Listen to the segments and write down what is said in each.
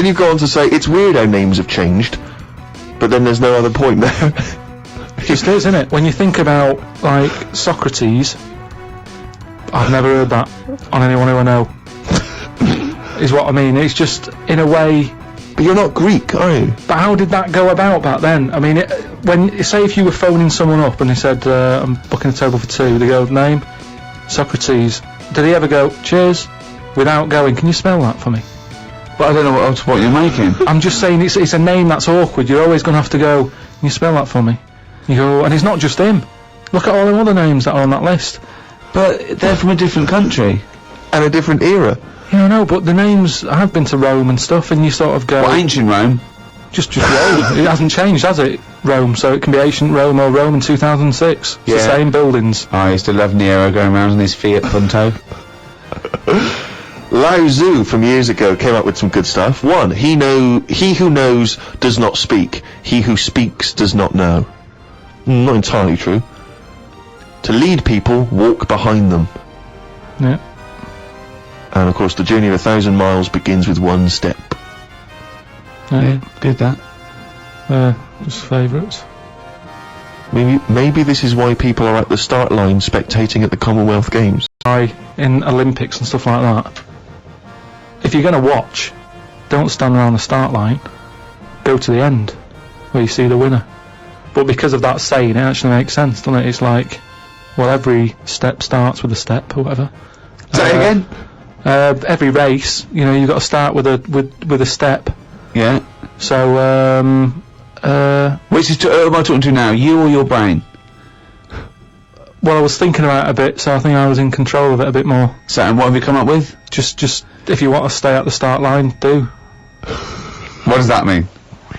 then you go on to say it's weird how names have changed, but then there's no other point there. It just is, isn't it? When you think about, like, Socrates, I've never heard that on anyone who I know. Is what I mean. It's just, in a way... But you're not Greek, are you? But how did that go about back then? I mean, say if you were phoning someone up and they said, I'm booking a table for 2, they go, name? Socrates. Did he ever go, cheers? Without going, can you spell that for me? But I don't know what you're making. I'm just saying it's a name that's awkward. You're always going to have to go, can you spell that for me? You go, and it's not just him. Look at all the other names that are on that list. But they're from a different country. And a different era. Yeah, I know, but the names, I've been to Rome and stuff, and you sort of go... What, ancient Rome? Just Rome. It hasn't changed, has it? Rome, so it can be ancient Rome or Rome in 2006. It's the same buildings. Oh, I used to love Nero going around in his Fiat Punto. Lao Tzu from years ago came up with some good stuff. 1, he who knows does not speak. He who speaks does not know. Not entirely true. To lead people, walk behind them. Yeah. And of course, the journey of 1,000 miles begins with 1 step. Yeah, did that. Just favourites. Maybe this is why people are at the start line spectating at the Commonwealth Games. In Olympics and stuff like that. If you're going to watch, don't stand around the start line. Go to the end, where you see the winner. But because of that saying, it actually makes sense, doesn't it? It's like, well, every step starts with a step, or whatever. Say it again? Every race, you know, you've got to start with a step. Yeah. So, which is, who am I talking to now, you or your brain? Well, I was thinking about it a bit, so I think I was in control of it a bit more. So, and what have you come up with? Just, if you want to stay at the start line, do. What does that mean?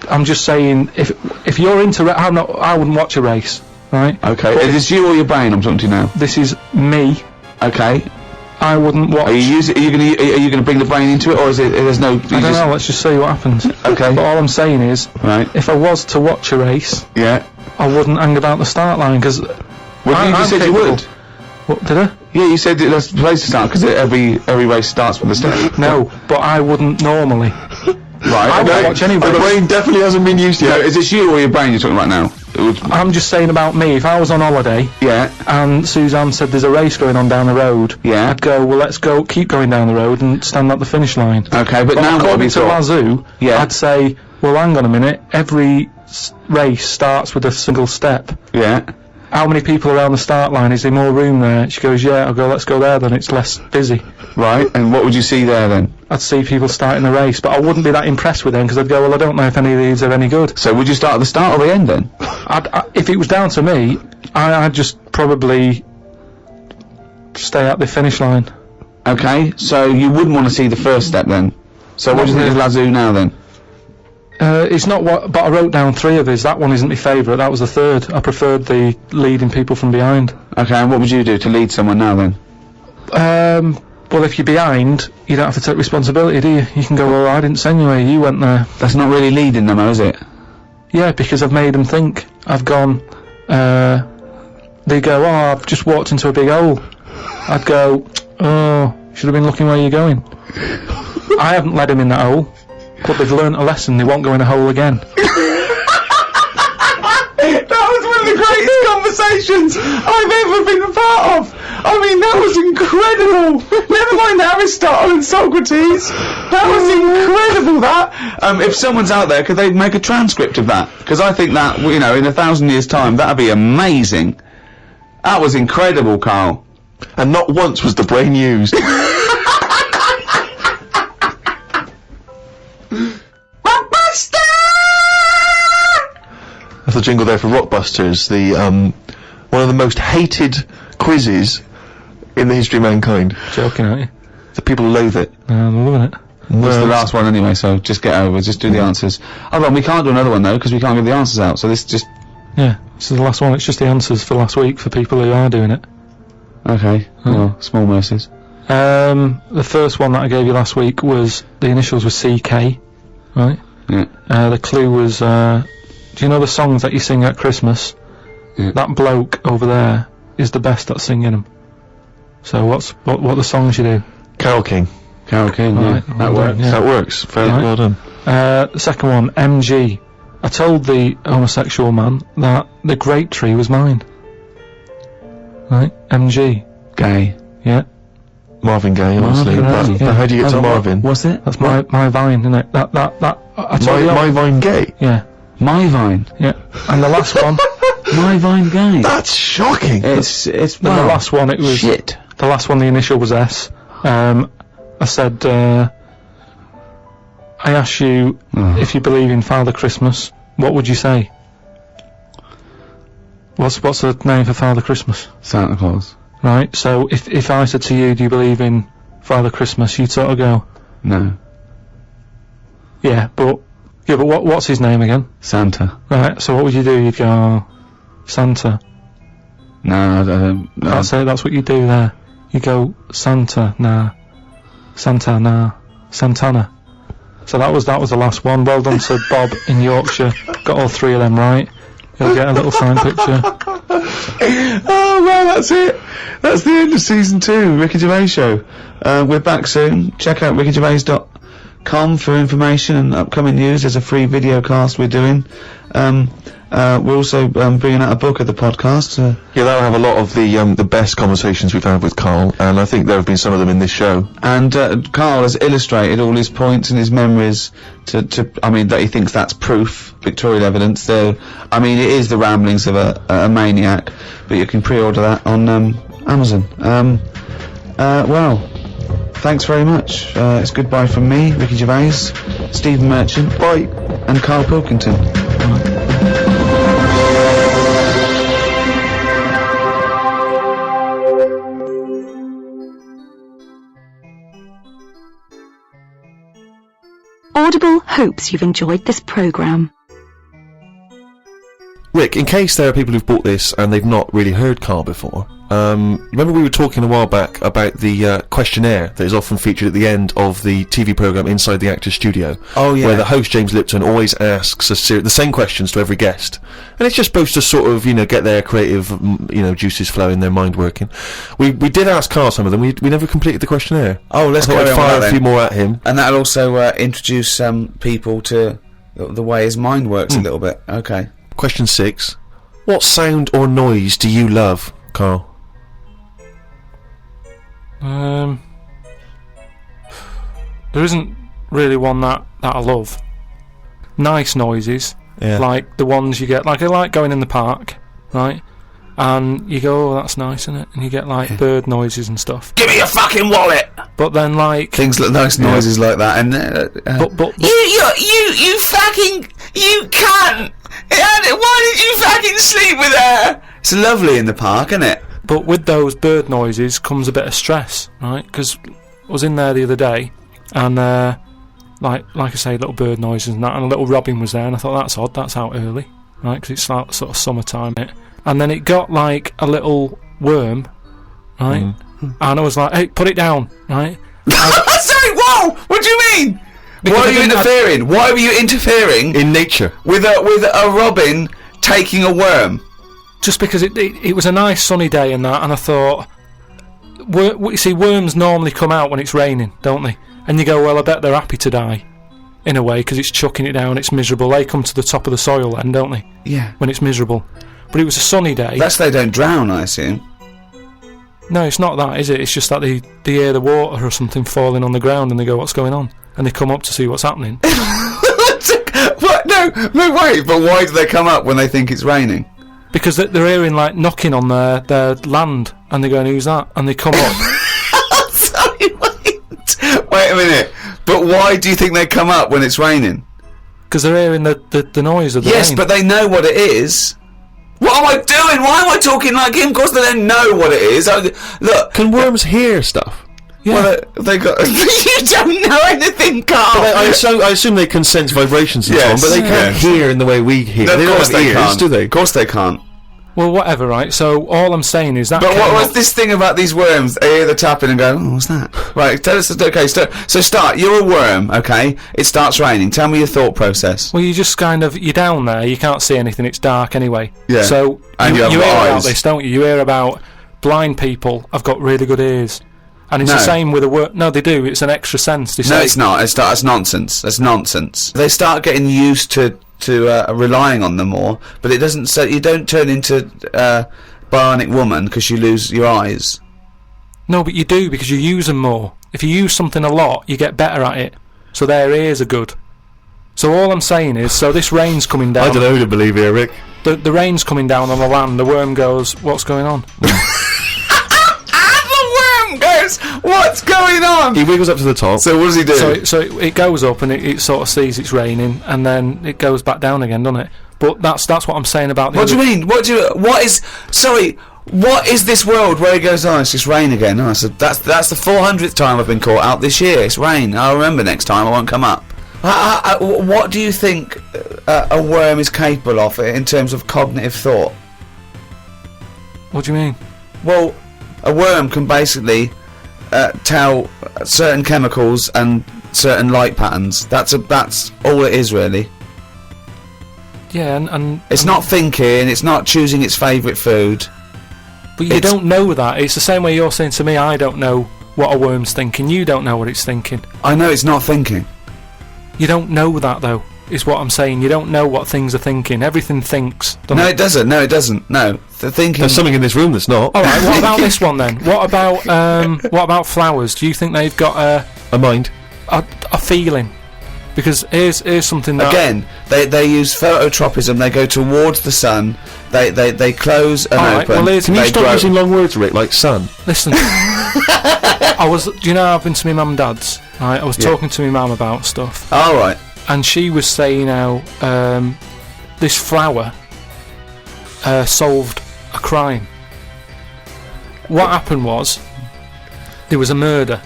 I'm just saying, if you're into I wouldn't watch a race, right? Okay, is this you or your brain I'm talking to now? This is me. Okay. I wouldn't watch... Are you gonna bring the brain into it, or is it, there's no... I don't know, let's just see what happens. Okay. But all I'm saying is, right, if I was to watch a race, yeah, I wouldn't hang about the start line, because... Well, you just said you would. What, did I? Yeah, you said that's the place to start, because every race starts with a step. No, but I wouldn't normally. Right, I wouldn't watch any The race. brain definitely hasn't been used yet. No, is this you or your brain you're talking about now? I'm just saying about me, if I was on holiday, yeah, and Suzanne said there's a race going on down the road, yeah, I'd go, well, let's go, keep going down the road and stand at the finish line. Okay, but now according to Lazoo, yeah, I'd say, well, hang on a minute, every race starts with a single step. Yeah. How many people around the start line? Is there more room there? She goes, yeah. I'll go, let's go there then, it's less busy. Right, and what would you see there then? I'd see people starting the race, but I wouldn't be that impressed with them, because I'd go, well, I don't know if any of these are any good. So would you start at the start or the end then? If it was down to me, I'd just probably stay at the finish line. Okay, so you wouldn't want to see the first step then? So what do you think of Lazoo now then? It's not what, but I wrote down 3 of his. That one isn't my favourite, that was the 3rd. I preferred the leading people from behind. Okay, and what would you do to lead someone now then? Well, if you're behind, you don't have to take responsibility, do you? You can go, well, I didn't send you here, you went there. That's not really leading them, though, is it? Yeah, because I've made them think. I've gone, they go, oh, I've just walked into a big hole. I'd go, oh, should have been looking where you're going. I haven't led them in that hole, but they've learnt a lesson, they won't go in a hole again. That was one of the greatest conversations I've ever been a part of. I mean, that was incredible. Never mind Aristotle and Socrates. That was incredible, that. If someone's out there, could they make a transcript of that? Because I think that, you know, in 1,000 years' time, that'd be amazing. That was incredible, Carl. And not once was the brain used. That's the jingle there for Rockbusters, the one of the most hated quizzes in the history of mankind. Joking, aren't you? The people loathe it. I'm loving it. It's the last one anyway, so just get over, just do the answers. Hold on, we can't do another one though, because we can't give the answers out, so this just... Yeah, this is the last one, it's just the answers for last week for people who are doing it. Okay, well, small mercies. The first one that I gave you last week was, the initials were CK, right? Yeah. The clue was, do you know the songs that you sing at Christmas? Yeah. That bloke over there is the best at singing them. So what the songs you do? Carol King. Carol King, Right, yeah. well That works. done, yeah. That works. Very Right. well done. The second one, MG. I told the homosexual man that the grape tree was mine. Right? MG. Gay. Yeah. Marvin Gaye, obviously. Marvin Gaye. But how do you get to Marvin? What's it? That's my vine, isn't it? I told you. My Vine Gay? Yeah. My Vine. Yeah. And the last one. My Vine Gay. That's shocking. It's And the last one, it was. shit. The last one, the initial was S. I said, I asked you if you believe in Father Christmas, what would you say? What's the name for Father Christmas? Santa Claus. Right, so if I said to you, do you believe in Father Christmas, you'd sort of go, No. yeah, but what's his name again? Santa. Right, so what would you do? You'd go, oh, Santa. No, I don't. That's it, that's what you do there. You go, Santa, nah. Santa, nah. Santana. So that was the last one. Well done to Bob in Yorkshire. Got all three of them right. You'll get a little signed picture. Oh well, that's it. That's the end of season 2, Ricky Gervais Show. We're back soon. Check out rickygervais.com for information and upcoming news. There's a free video cast we're doing. We're also bringing out a book of the podcast. Yeah, that'll have a lot of the best conversations we've had with Carl, and I think there have been some of them in this show. And Carl has illustrated all his points and his memories I mean, that he thinks that's proof, pictorial evidence. It is the ramblings of a maniac, but you can pre-order that on Amazon. Well, thanks very much. It's goodbye from me, Ricky Gervais, Stephen Merchant, bye, and Carl Pilkington. Audible hopes you've enjoyed this programme. Rick, in case there are people who've bought this and they've not really heard Carl before, remember we were talking a while back about the questionnaire that is often featured at the end of the TV programme Inside the Actors Studio. Oh, yeah. Where the host, James Lipton, always asks the same questions to every guest. And it's just supposed to sort of, get their creative, juices flowing, their mind working. We did ask Carl some of them. We never completed the questionnaire. Oh, let's go fire a few more at him. And that'll also introduce people to the way his mind works a little bit. Okay. Question 6. What sound or noise do you love, Carl? There isn't really one that I love. Nice noises, like the ones you get, like I like going in the park, right? And you go, oh, that's nice, isn't it? And you get like bird noises and stuff. Give me your fucking wallet. But then like things like nice noises like that, and but you fucking cunt! Why did you fucking sleep with her? It's lovely in the park, isn't it? But with those bird noises comes a bit of stress, right? Because I was in there the other day, and like I say, little bird noises and that, and a little robin was there, and I thought, that's odd, that's out early, right? Because it's like sort of summertime, and then it got like a little worm, right? And I was like, hey, put it down, right? Sorry, whoa! What do you mean? Because Why are you interfering? Why were you interfering in nature with a robin taking a worm? Just because it was a nice sunny day and that, and I thought, you see, worms normally come out when it's raining, don't they? And you go, well, I bet they're happy to die, in a way, because it's chucking it down, it's miserable. They come to the top of the soil then, don't they? Yeah. When it's miserable. But it was a sunny day. That's they don't drown, I assume. No, it's not that, is it? It's just that they hear the water or something falling on the ground, and they go, what's going on? And they come up to see what's happening. What? No, wait, but why do they come up when they think it's raining? Because they're hearing, like, knocking on their land, and they're going, who's that? And they come up. Sorry, wait a minute. But why do you think they come up when it's raining? Because they're hearing the noise of the rain. Yes, but they know what it is. What am I doing? Why am I talking like him? Of course they don't know what it is. Look. Can worms hear stuff? Yeah. Well, they got. You don't know anything, Carl. But I assume they can sense vibrations and so on, but they can't hear in the way we hear. No, they don't have ears, can't. do they? Of course they can't. Well, whatever, right? So all I'm saying is that. But what was this thing about these worms? They hear the tapping and go, oh, what's that? Right, tell us. Okay, so start. You're a worm, okay? It starts raining. Tell me your thought process. Well, you just kind of, you're down there, you can't see anything, it's dark anyway. Yeah. So and you hear have about eyes. this, don't you? You hear about blind people have got really good ears. And it's No. the same with a word. No, they do. It's an extra sense. They No, say, it's not. That's nonsense. That's nonsense. They start getting used to relying on them more, but it doesn't. So you don't turn into bionic woman because you lose your eyes. No, but you do, because you use them more. If you use something a lot, you get better at it. So their ears are good. So all I'm saying is, so this rain's coming down. I don't know who to believe here, Rick. The rain's coming down on the land. The worm goes, "What's going on?" The worm goes, "What's going on?" He wiggles up to the top. So what does he do? So it goes up and it sort of sees it's raining, and then it goes back down again, doesn't it? But that's what I'm saying about the. What do you mean? What is this world where he goes, "Oh, it's just rain again"? Oh, so that's the 400th time I've been caught out this year. It's rain. I'll remember next time. I won't come up. What do you think a worm is capable of in terms of cognitive thought? What do you mean? Well, a worm can basically tell certain chemicals and certain light patterns. That's all it is, really. Yeah, and It's not thinking. It's not choosing its favourite food. but you it's- don't know that. It's the same way you're saying to me, I don't know what a worm's thinking. You don't know what it's thinking. I know it's not thinking. You don't know that, though, is what I'm saying. You don't know what things are thinking. Everything thinks. doesn't No, it? it doesn't. No, it doesn't. No, the thinking. There's something in this room that's not. All right. What about this one then? What about flowers? Do you think they've got A mind. a feeling? Because here's something that Again, they use phototropism. They go towards the sun. They close and All right, open. well, here's- Can you they stop grow. using long words, Rick, like sun? Listen. Do you know I've been to my mum and dad's? Right, I was Yeah. talking to my mum about stuff, All right. and she was saying how this flower solved a crime. What happened was there was a murder,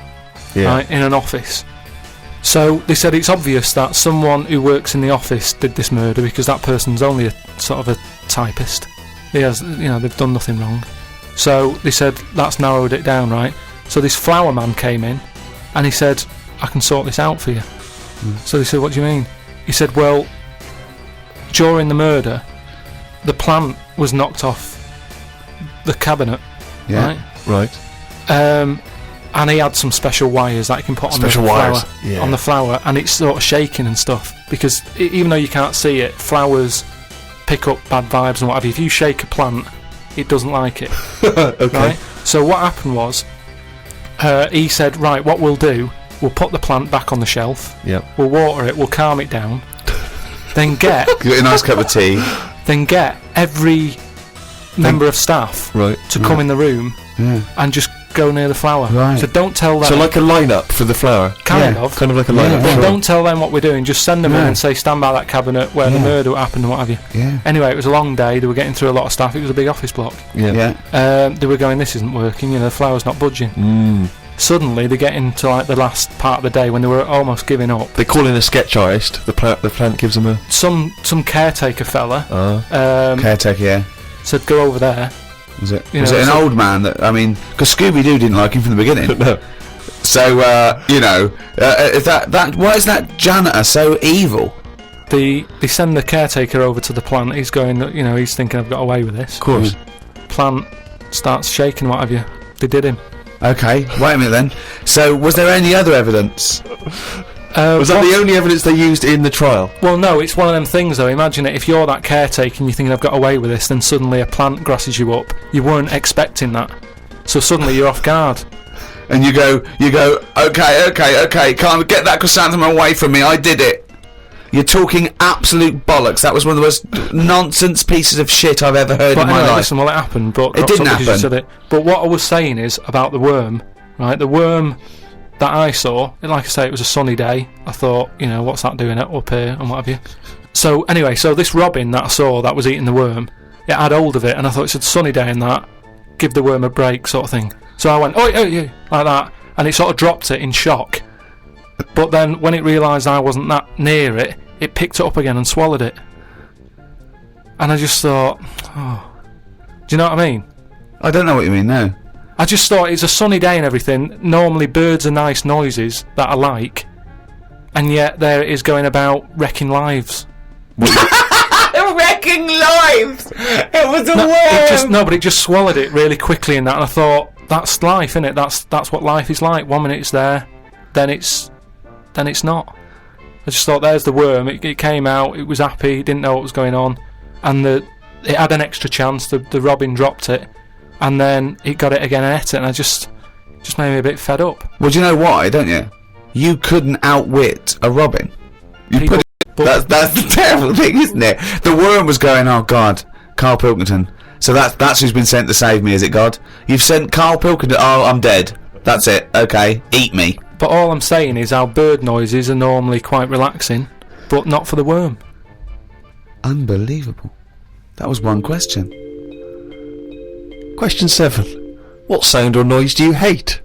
right, in an office. So they said it's obvious that someone who works in the office did this murder, because that person's only a sort of a typist. He has, they've done nothing wrong. So they said that's narrowed it down, right? So this flower man came in, and he said, "I can sort this out for you." So they said, "What do you mean?" He said, "Well, during the murder, the plant was knocked off the cabinet, Yeah. right? Right. And he had some special wires that he can put on the Special flower, wires, yeah. on the flower, and it's sort of shaking and stuff, because even though you can't see it, flowers pick up bad vibes and what have you. If you shake a plant, it doesn't like it. Okay. Right? So what happened was, he said, "Right, what we'll do, we'll put the plant back on the shelf, Yep. we'll water it, we'll calm it down, then get Get a nice cup of tea. every member of staff Right. to come in the room Yeah. and just go near the flower. Right. So don't tell them, So like a lineup for the flower. kind yeah, of. Kind of like a lineup. But Sure. don't tell them what we're doing. Just send them in No. and say, stand by that cabinet where the Yeah. murder happened and what have you. Yeah. Anyway, it was a long day. They were getting through a lot of stuff. It was a big office block. Yeah. Yeah. They were going, this isn't working. The flower's not budging. Mm. Suddenly, they get into like the last part of the day when they were almost giving up. They call in a sketch artist. The plant gives them a. Some caretaker fella Caretaker. Yeah. said, go over there. Was it? You Was know, it an so- old man that? I mean, because Scooby Doo didn't like him from the beginning. No. So is that why is that janitor so evil? They send the caretaker over to the plant. He's going, he's thinking, I've got away with this. Of course. Plant starts shaking, what have you. They did him. Okay, wait a minute then. So was there any other evidence? Was that the only evidence they used in the trial? Well, no, it's one of them things though. Imagine it, if you're that caretaker and you're thinking I've got away with this, then suddenly a plant grasses you up. You weren't expecting that. So suddenly you're off guard. And you go, okay, can't get that chrysanthemum away from me, I did it. You're talking absolute bollocks. That was one of the most nonsense pieces of shit I've ever heard But in my anyway, life. listen, well, it happened, but It got didn't up because you happen. said it. But what I was saying is about the worm, right? The worm that I saw, like I say, it was a sunny day. I thought, what's that doing up here and what have you. So anyway, so this robin that I saw that was eating the worm, it had hold of it, and I thought it's a sunny day and that, give the worm a break sort of thing. So I went, oh, like that, and it sort of dropped it in shock. But then when it realised I wasn't that near it, it picked it up again and swallowed it. And I just thought, oh, do you know what I mean? I don't know what you mean, no. I just thought it's a sunny day and everything. Normally birds are nice noises that I like, and yet there it is going about wrecking lives. Wrecking lives! It was a But it just swallowed it really quickly in that, and I thought, that's life, innit? That's what life is like. 1 minute it's there, then it's not. I just thought, there's the worm. It came out. It was happy. It didn't know what was going on, and it had an extra chance. The robin dropped it, and then it got it again and ate it. And I just made me a bit fed up. Well, do you know why? Don't you? You couldn't outwit a robin. People- That's the terrible thing, isn't it? The worm was going, oh God, Carl Pilkington. So that's who's been sent to save me, is it, God? You've sent Carl Pilkington. Oh, I'm dead. That's it. Okay, eat me. But all I'm saying is our bird noises are normally quite relaxing, but not for the worm. Unbelievable. That was one question. Question 7. What sound or noise do you hate?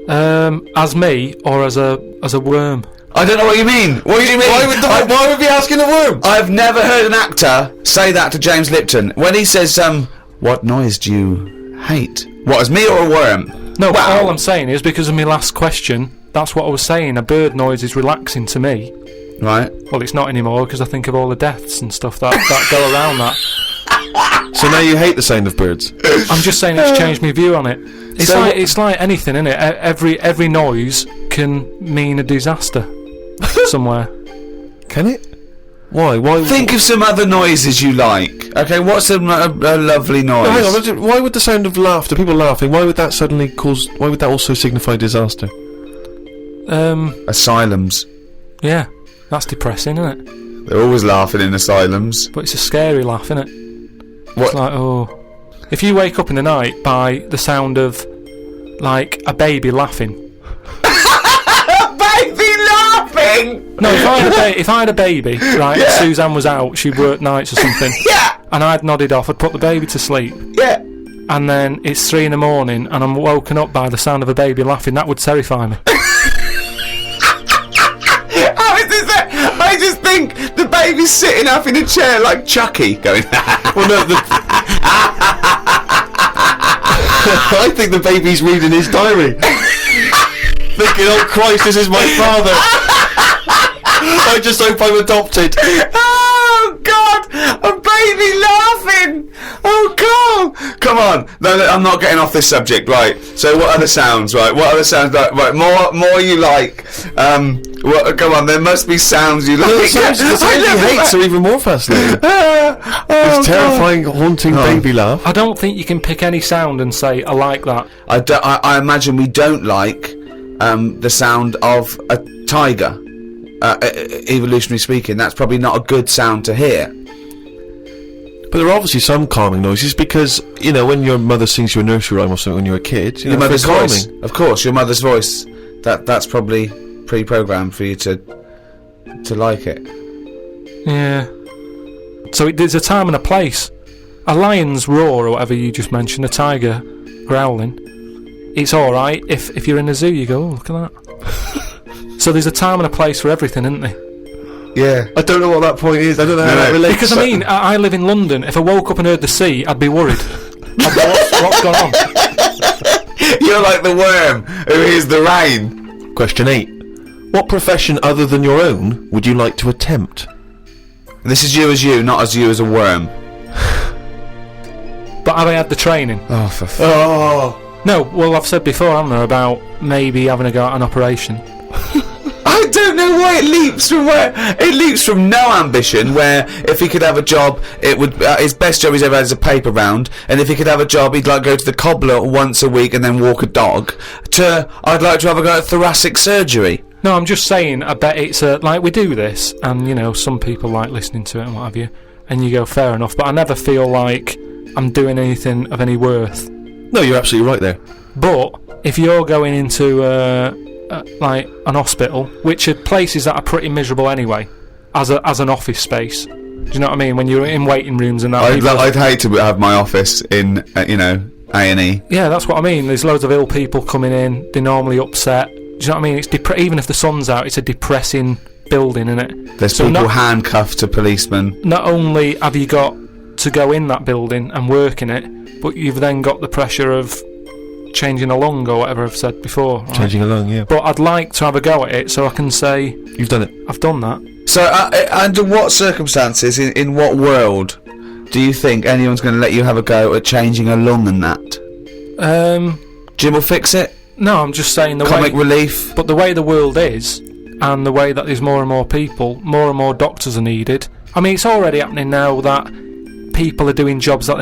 As me or as a worm? I don't know what you mean. What do you mean? Why would we be asking the worm? I've never heard an actor say that to James Lipton. When he says, what noise do you hate? What, as me or a worm? No, but Wow. all I'm saying is, because of my last question, that's what I was saying. A bird noise is relaxing to me. Right. Well, it's not anymore, because I think of all the deaths and stuff that go around that. So now you hate the sound of birds? I'm just saying it's changed my view on it. It's like anything, isn't it? Every noise can mean a disaster somewhere. Can it? Why? Why? Think of some other noises you like. Okay, what's a lovely noise? No, hang on. Why would the sound of laughter, people laughing, why would that suddenly cause? Why would that also signify disaster? Asylums. Yeah, that's depressing, isn't it? They're always laughing in asylums. But it's a scary laugh, isn't it? What? It's like, oh, if you wake up in the night by the sound of like a baby laughing. Baby laughing. No, if I had a baby, right? Yeah. Suzanne was out, she'd worked nights or something. Yeah. And I'd nodded off, I'd put the baby to sleep. Yeah. And then it's 3 a.m. and I'm woken up by the sound of a baby laughing. That would terrify me. How is this? I just think the baby's sitting up in a chair like Chucky, going. Well, no. I think the baby's reading his diary, thinking, "Oh Christ, this is my father." I just hope I'm adopted. Oh God, a baby laughing. Oh God, come on. No, I'm not getting off this subject. Right. So, what other sounds? Right. What other sounds? Right. More you like. Come on. There must be sounds you like. The sounds you hate are even more fascinating. This terrifying, haunting baby laugh. I don't think you can pick any sound and say, I like that. I imagine we don't like the sound of a tiger. Evolutionary speaking, that's probably not a good sound to hear. But there are obviously some calming noises because, you know, when your mother sings you a nursery rhyme or something when you're a kid, Your know, mother's it's voice, calming. of course, your mother's voice. That's probably pre-programmed for you to like it. Yeah. So there's a time and a place. A lion's roar, or whatever you just mentioned, a tiger growling, it's alright. If you're in a zoo, you go, oh, look at that. So there's a time and a place for everything, isn't there? Yeah. I don't know what that point is. I don't know how that relates. Because, I mean, I live in London. If I woke up and heard the sea, I'd be worried. I'd go, what's going on? You're like the worm who hears the rain. Question 8. What profession other than your own would you like to attempt? This is you, not as you as a worm. But have I had the training? Oh, for Oh, No, well, I've said before, haven't I, about maybe having a go at an operation. I don't know why it leaps from where. It leaps from no ambition, where if he could have a job, it would his best job he's ever had is a paper round, and if he could have a job, he'd like go to the cobbler once a week and then walk a dog. To I'd like to have a go at thoracic surgery. No, I'm just saying, I bet it's like we do this, and you know, some people like listening to it and what have you, and you go, fair enough, but I never feel like I'm doing anything of any worth. no, you're absolutely right there. But if you're going into like an hospital, which are places that are pretty miserable anyway, as an office space, do you know what I mean? When you're in waiting rooms and that. I'd hate to have my office in A&E. Yeah, that's what I mean. There's loads of ill people coming in. They're normally upset. Do you know what I mean? It's even if the sun's out, it's a depressing building, isn't it? There's people handcuffed to policemen. Not only have you got to go in that building and work in it, but you've then got the pressure of changing a lung or whatever I've said before. Right? Changing a lung, yeah. But I'd like to have a go at it so I can say You've done it. I've done that. So, under what circumstances, in what world, do you think anyone's going to let you have a go at changing a lung and that? Jim will fix it. No, I'm just saying the Comic way. relief. But the way the world is, and the way that there's more and more people, more and more doctors are needed. I mean, it's already happening now that people are doing jobs that